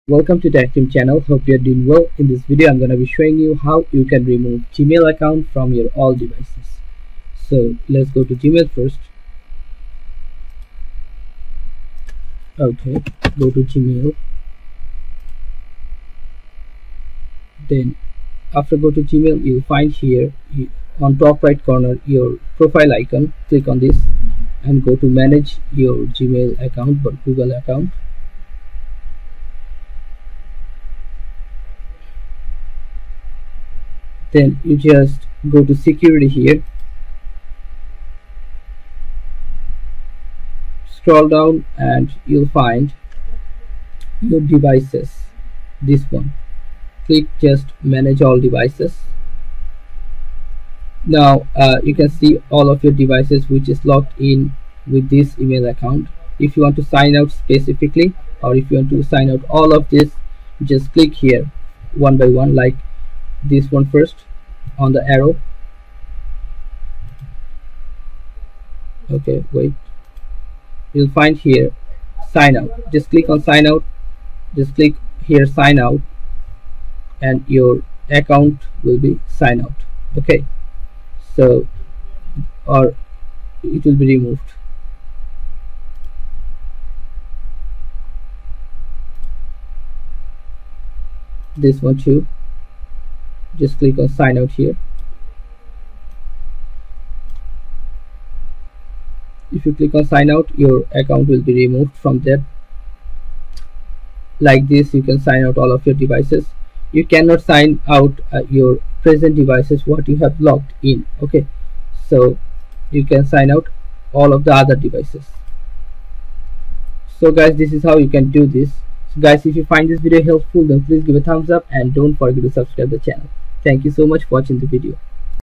Welcome to Tech Team channel. Hope you're doing well. In this video I'm going to be showing you how you can remove Gmail account from your all devices. So let's go to Gmail first. Okay, go to Gmail. Then after go to Gmail, you'll find here on top right corner your profile icon. Click on this and go to manage your Gmail account or Google account. Then you just go to security here, scroll down and you'll find your devices, this one. Click just manage all devices. Now you can see all of your devices which is logged in with this email account. If you want to sign out specifically, or if you want to sign out all of this, just click here one by one, like this one first on the arrow. Okay, wait, you'll find here sign out. Just click on sign out, just click here sign out, and your account will be sign out. Okay, so or it will be removed. This one too, just click on sign out here. If you click on sign out, your account will be removed from there. Like this, you can sign out all of your devices. You cannot sign out your present devices what you have logged in. Okay, so you can sign out all of the other devices. So guys, this is how you can do this. So guys, if you find this video helpful, then please give a thumbs up and don't forget to subscribe the channel. Thank you so much for watching the video.